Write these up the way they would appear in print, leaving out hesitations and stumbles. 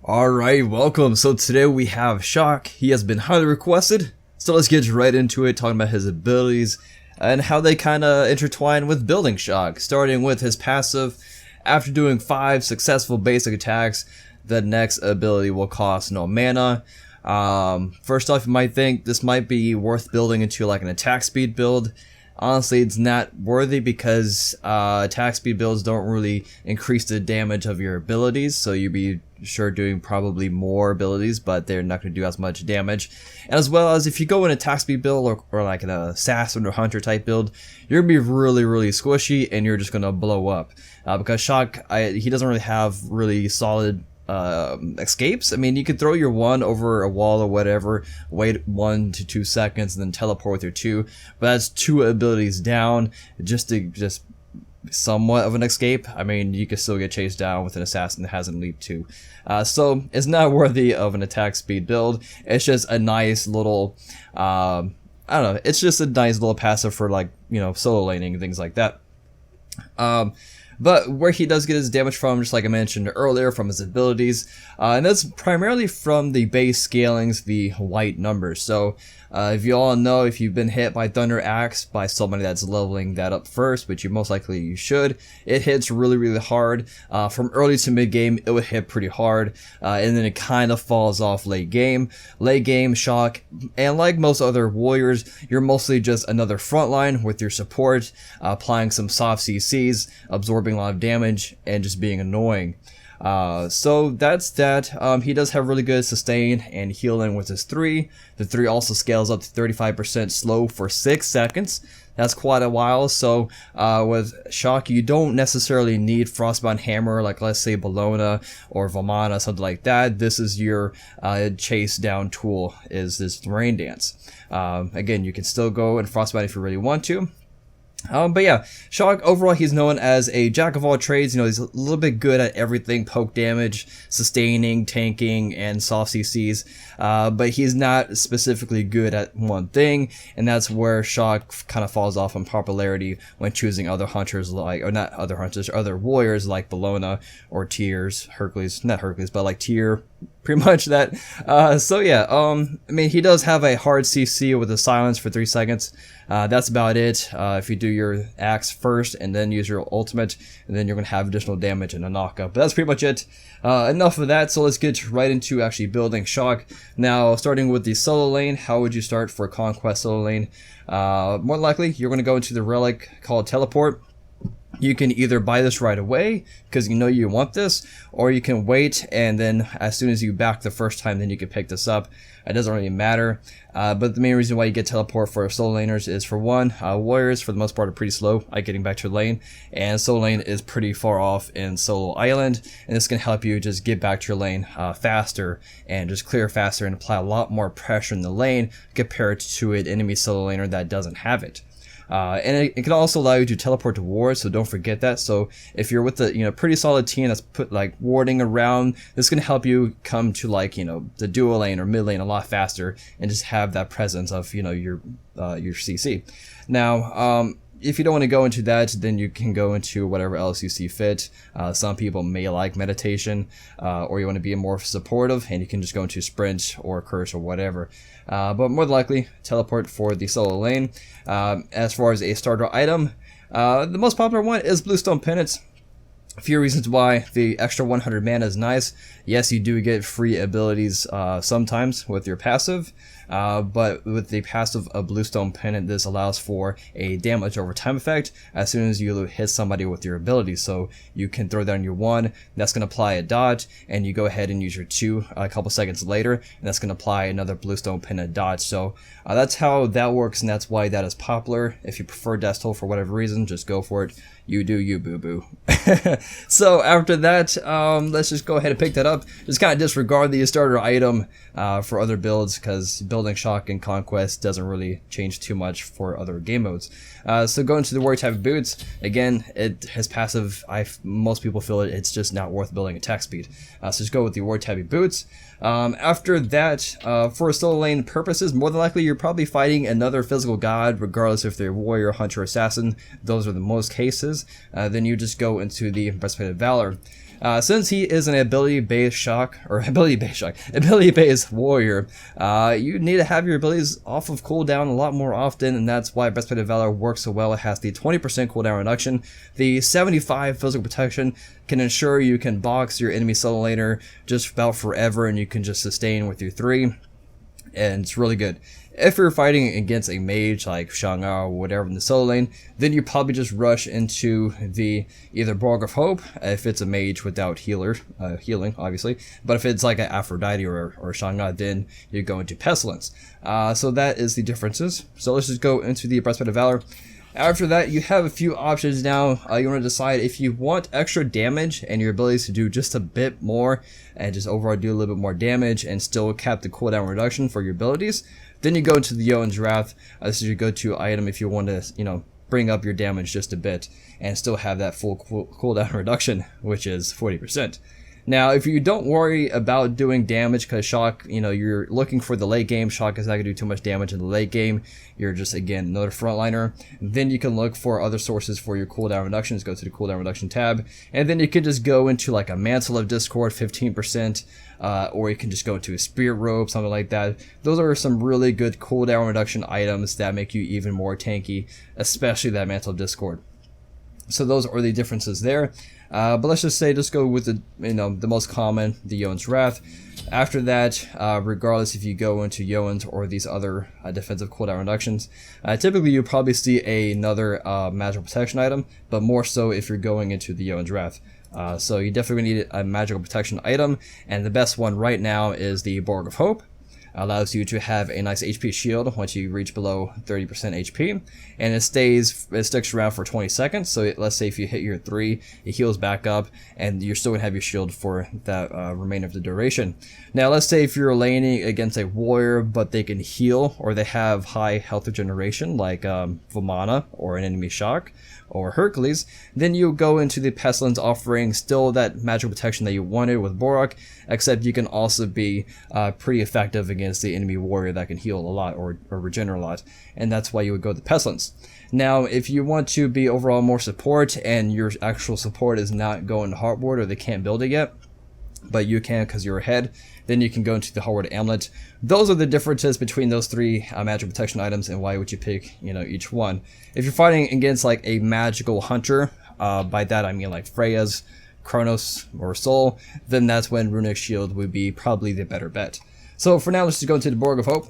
Alright, welcome. So today we have CHAAC. He has been highly requested. So let's get right into it, talking about his abilities and how they kind of intertwine with building CHAAC. Starting with his passive, after doing 5 successful basic attacks, the next ability will cost no mana. First off, you might think this might be worth building into like an attack speed build. Honestly, it's not worthy because attack speed builds don't really increase the damage of your abilities, so you'd be sure doing probably more abilities, but they're not going to do as much damage. And as well as if you go in attack speed build or like an assassin or hunter type build, you're going to be really squishy and you're just going to blow up. Because CHAAC, he doesn't really have really solid escapes. I mean, you could throw your 1 over a wall or whatever, wait 1 to 2 seconds, and then teleport with your 2. But that's 2 abilities down just somewhat of an escape. I mean, you could still get chased down with an assassin that hasn't leaped 2. So it's not worthy of an attack speed build. It's just a nice little, I don't know, it's just a nice little passive for, like, you know, solo laning and things like that. But where he does get his damage from, just like I mentioned earlier, from his abilities, and that's primarily from the base scalings, the white numbers. So if you all know, if you've been hit by Thunder Axe by somebody that's leveling that up first, which most likely you should, it hits really hard. From early to mid game, it would hit pretty hard, and then it kind of falls off late game. Late game, CHAAC, and like most other warriors, you're mostly just another frontline with your support, applying some soft CCs, absorbing a lot of damage, and just being annoying. So that's that. He does have really good sustain and healing with his 3. The 3 also scales up to 35% slow for 6 seconds. That's quite a while. So with CHAAC, you don't necessarily need Frostbound Hammer, like let's say Bologna or Vamana, something like that. This is your chase down tool, is this Rain Dance. Again, you can still go and Frostbound if you really want to. But yeah, CHAAC, overall, he's known as a jack of all trades. You know, he's a little bit good at everything: poke damage, sustaining, tanking, and soft CCs. But he's not specifically good at one thing, and that's where CHAAC kind of falls off in popularity when choosing other hunters, like, or not other hunters, other warriors like Bologna or Tears, Hercules, not Hercules, but like Tyr. Pretty much that. So yeah, I mean, he does have a hard CC with a silence for 3 seconds. That's about it. If you do your axe first and then use your ultimate, and then you're going to have additional damage and a knockup. But that's pretty much it. Enough of that, so let's get right into actually building CHAAC. Now, starting with the solo lane, how would you start for a Conquest solo lane? More likely, you're going to go into the relic called Teleport. You can either buy this right away because you know you want this, or you can wait and then as soon as you back the first time, then you can pick this up. It doesn't really matter. But the main reason why you get teleport for solo laners is, for one, warriors for the most part are pretty slow at getting back to the lane, and solo lane is pretty far off in solo island, and this can help you just get back to your lane faster and just clear faster and apply a lot more pressure in the lane compared to an enemy solo laner that doesn't have it. And it can also allow you to teleport to wards, so don't forget that. So if you're with a pretty solid team that's put like warding around, this can help you come to like the duo lane or mid lane a lot faster and just have that presence of your CC. Now if you don't want to go into that, then you can go into whatever else you see fit. Some people may like meditation, or you want to be more supportive, and you can just go into sprint or curse or whatever. But more than likely, teleport for the solo lane. As far as a starter item, the most popular one is Bluestone Pendants. A few reasons why. The extra 100 mana is nice. Yes, you do get free abilities sometimes with your passive, but with the passive of Bluestone Pendant, this allows for a damage over time effect as soon as you hit somebody with your ability. So you can throw down your 1, that's going to apply a dodge, and you go ahead and use your 2 a couple seconds later, and that's going to apply another Bluestone Pendant dodge. So that's how that works, and that's why that is popular. If you prefer Death Toll for whatever reason, just go for it. You do you, boo-boo. So after that, let's just go ahead and pick that up. Just kind of disregard the starter item for other builds, because building CHAAC and Conquest doesn't really change too much for other game modes. So going to the warrior type of boots, again, it has passive. Most people feel it's just not worth building attack speed. So just go with the warrior type of boots. After that, for solo lane purposes, more than likely you're probably fighting another physical god, regardless if they're warrior, hunter, assassin. Those are the most cases. Then you just go into the breastplate of valor. Since he is an ability-based shock, or ability-based warrior, you need to have your abilities off of cooldown a lot more often, and that's why Breastplate of Valor works so well. It has the 20% cooldown reduction, the 75 physical protection can ensure you can box your enemy solo laner just about forever, and you can just sustain with your 3, and it's really good. If you're fighting against a mage like CHAAC or whatever in the solo lane, then you probably just rush into the either Borg of Hope, if it's a mage without healing, obviously. But if it's like an Aphrodite or CHAAC, then you go into Pestilence. So that is the differences. So let's just go into the Breastplate of Valor. After that, you have a few options now. You want to decide if you want extra damage and your abilities to do just a bit more and just overall do a little bit more damage and still cap the cooldown reduction for your abilities. Then you go into the Yoan's Wrath. This is your go-to item if you want to, bring up your damage just a bit and still have that full cooldown reduction, which is 40%. Now, if you don't worry about doing damage because CHAAC, you're looking for the late game, CHAAC is not going to do too much damage in the late game, you're just, again, another frontliner, then you can look for other sources for your cooldown reductions, go to the cooldown reduction tab, and then you can just go into like a Mantle of Discord, 15%, or you can just go into a Spirit Robe, something like that. Those are some really good cooldown reduction items that make you even more tanky, especially that Mantle of Discord. So those are the differences there. But let's just say, just go with the most common, the Yoan's Wrath. After that, regardless if you go into Yoan's or these other defensive cooldown reductions, typically you'll probably see another magical protection item, but more so if you're going into the Yoan's Wrath. So you definitely need a magical protection item, and the best one right now is the Borg of Hope. Allows you to have a nice HP shield once you reach below 30% HP, and it sticks around for 20 seconds. So let's say if you hit your 3, it heals back up, and you're still gonna have your shield for that remainder of the duration. Now, let's say if you're laning against a warrior, but they can heal or they have high health regeneration, like Vamana or an enemy CHAAC or Hercules, then you go into the Pestilence, offering still that magical protection that you wanted with Borak, except you can also be pretty effective against the enemy warrior that can heal a lot or regenerate a lot, and that's why you would go to Pestilence. Now, if you want to be overall more support and your actual support is not going to Heartward or they can't build it yet, but you can because you're ahead, then you can go into the Heartward Amulet. Those are the differences between those 3 magical protection items, and why would you pick each one. If you're fighting against like a magical hunter, by that I mean like Freya's, Kronos, or Sol, then that's when Runic Shield would be probably the better bet. So for now, let's just go into the Borg of Hope.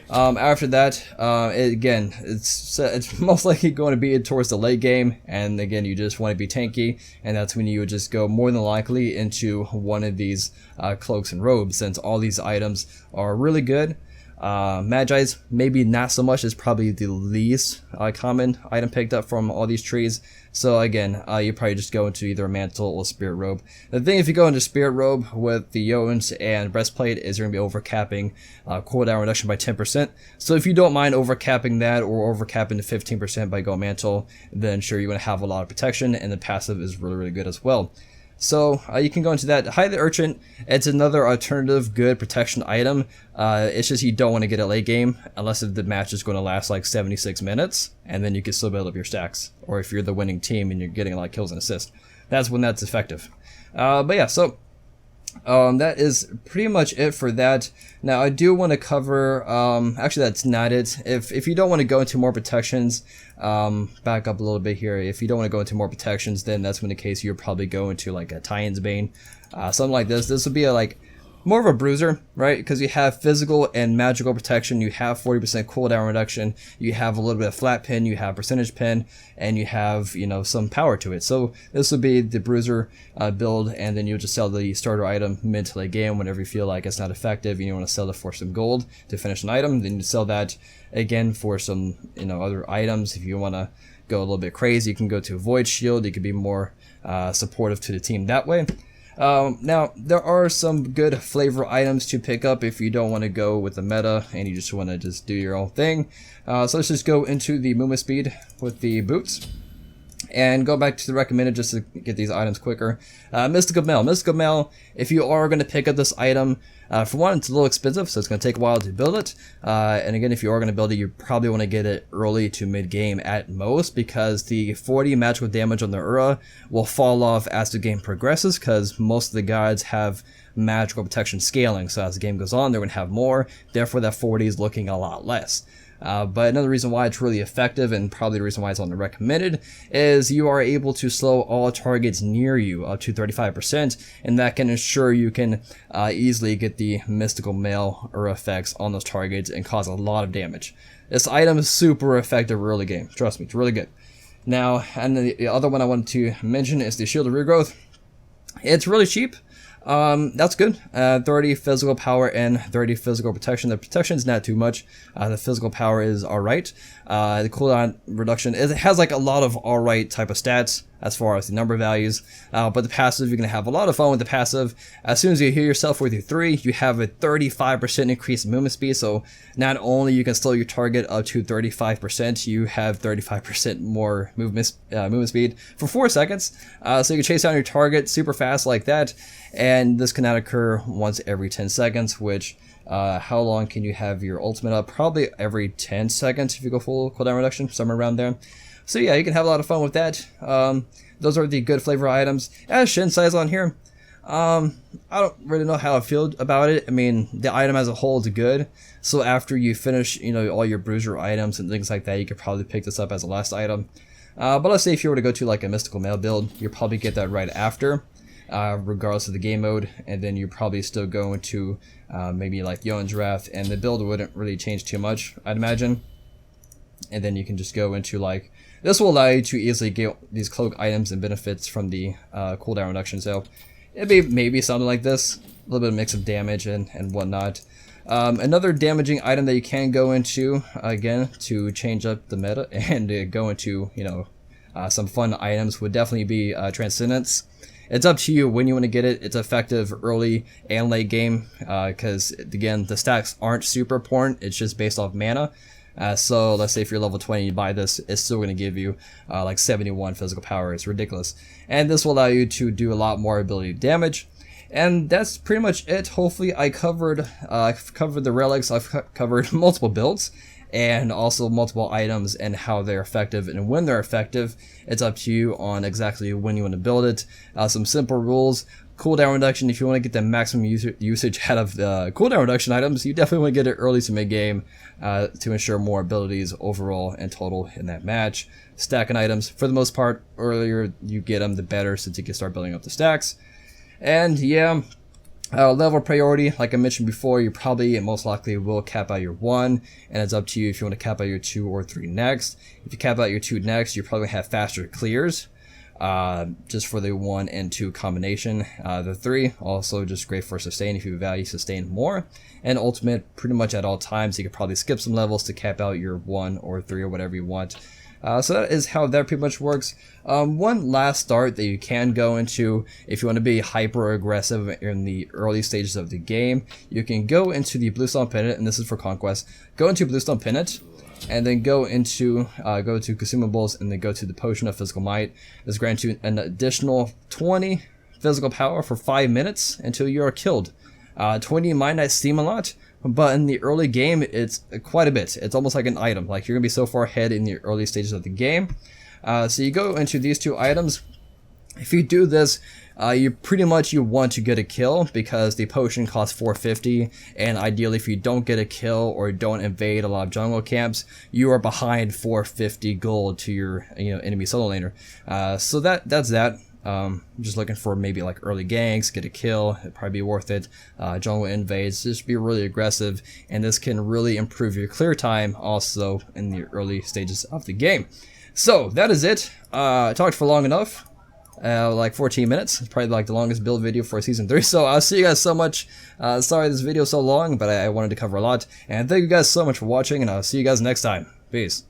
After that, again, it's most likely going to be towards the late game, and again, you just want to be tanky, and that's when you would just go more than likely into one of these cloaks and robes, since all these items are really good. Magi's maybe not so much, is probably the least common item picked up from all these trees. So again, you probably just go into either a Mantle or Spirit Robe. The thing, if you go into Spirit Robe with the Yoans and Breastplate, is you're going to be overcapping cooldown reduction by 10%. So if you don't mind overcapping that or overcapping the 15% by going Mantle, then sure, you're going to have a lot of protection, and the passive is really, really good as well. So you can go into that. Hide the Urchin, it's another alternative good protection item. It's just you don't want to get a late game unless the match is going to last like 76 minutes, and then you can still build up your stacks. Or if you're the winning team and you're getting a lot of kills and assists, that's when that's effective. But yeah, so that is pretty much it for that. Now I do want to cover, actually that's not it. If you don't want to go into more protections, back up a little bit here. If you don't want to go into more protections, then that's when the case you're probably go into like a Tion's Bane, something like this. This would be like more of a Bruiser, right? Because you have physical and magical protection, you have 40% cooldown reduction, you have a little bit of flat pin, you have percentage pin, and you have, some power to it. So this would be the Bruiser build, and then you'll just sell the starter item mid to late game whenever you feel like it's not effective and you want to sell it for some gold to finish an item. Then you sell that again for some, other items. If you want to go a little bit crazy, you can go to Void Shield. You can be more supportive to the team that way. Now, there are some good flavor items to pick up if you don't want to go with the meta and you just want to just do your own thing. So let's just go into the movement speed with the boots. And go back to the recommended just to get these items quicker. Mystical Mail. Mystical Mail, if you are going to pick up this item, for one, it's a little expensive, so it's going to take a while to build it. And again, if you are going to build it, you probably want to get it early to mid-game at most, because the 40 magical damage on the Ura will fall off as the game progresses, because most of the guides have magical protection scaling. So as the game goes on, they're going to have more. Therefore, that 40 is looking a lot less. But another reason why it's really effective, and probably the reason why it's on the recommended, is you are able to slow all targets near you up to 35%, and that can ensure you can easily get the Mystical Mail or effects on those targets and cause a lot of damage. This item is super effective early game. Trust me, it's really good. Now, and the other one I wanted to mention is the Shield of Regrowth. It's really cheap. That's good. 30 physical power and 30 physical protection. The protection is not too much. The physical power is alright. The cooldown reduction, it has like a lot of alright type of stats as far as the number values. But the passive, you're going to have a lot of fun with the passive. As soon as you heal yourself with your 3, you have a 35% increase in movement speed. So not only you can slow your target up to 35%, you have 35% more movement speed for 4 seconds. So you can chase down your target super fast like that. And this cannot occur once every 10 seconds, which, how long can you have your ultimate up? Probably every 10 seconds if you go full cooldown reduction, somewhere around there. So yeah, you can have a lot of fun with that. Those are the good flavor items. As Shin size on here, I don't really know how I feel about it. I mean, the item as a whole is good. So after you finish, all your Bruiser items and things like that, you could probably pick this up as a last item. But let's say if you were to go to like a Mystical Mail build, you'll probably get that right after. Regardless of the game mode, and then you probably still go into maybe like Yoan's Wrath, and the build wouldn't really change too much, I'd imagine. And then you can just go into like, this will allow you to easily get these cloak items and benefits from the cooldown reduction. So it'd be maybe something like this, a little bit of mix of damage and whatnot. Another damaging item that you can go into, again, to change up the meta and go into, some fun items would definitely be Transcendence. It's up to you when you want to get it. It's effective early and late game because, again, the stacks aren't super important. It's just based off mana. So let's say if you're level 20, you buy this, it's still going to give you like 71 physical power. It's ridiculous. And this will allow you to do a lot more ability damage. And that's pretty much it. Hopefully I covered the relics. I've covered multiple builds and also multiple items and how they're effective and when they're effective. It's up to you on exactly when you want to build it. Some simple rules. Cooldown reduction, if you want to get the maximum usage out of the cooldown reduction items, you definitely want to get it early to mid-game to ensure more abilities overall and total in that match. Stacking items, for the most part, earlier you get them, the better, since you can start building up the stacks. And yeah, level priority, like I mentioned before, you probably and most likely will cap out your 1, and it's up to you if you want to cap out your 2 or 3 next. If you cap out your 2 next, you probably have faster clears. Just for the 1 and 2 combination. The 3 also just great for sustain if you value sustain more, and ultimate pretty much at all times. You could probably skip some levels to cap out your 1 or 3 or whatever you want. So that is how that pretty much works. One last start that you can go into if you want to be hyper aggressive in the early stages of the game, you can go into the Bluestone Pennant, and this is for Conquest. Go into Bluestone Pennant, and then go into go to consumables, and then go to the Potion of Physical Might. This grants you an additional 20 physical power for 5 minutes until you are killed. 20 might not seem a lot, but in the early game it's quite a bit. It's almost like an item, like you're gonna be so far ahead in the early stages of the game. So you go into these 2 items. If you do this, you pretty much want to get a kill, because the potion costs 450, and ideally if you don't get a kill or don't invade a lot of jungle camps, you are behind 450 gold to your enemy solo laner. So that's that. Just looking for maybe like early ganks, get a kill, it'd probably be worth it. Jungle invades, just be really aggressive, and this can really improve your clear time also in the early stages of the game. So that is it. I talked for long enough. Like 14 minutes. It's probably like the longest build video for season 3. So I'll see you guys so much. Sorry this video is so long, but I wanted to cover a lot. And thank you guys so much for watching, and I'll see you guys next time. Peace.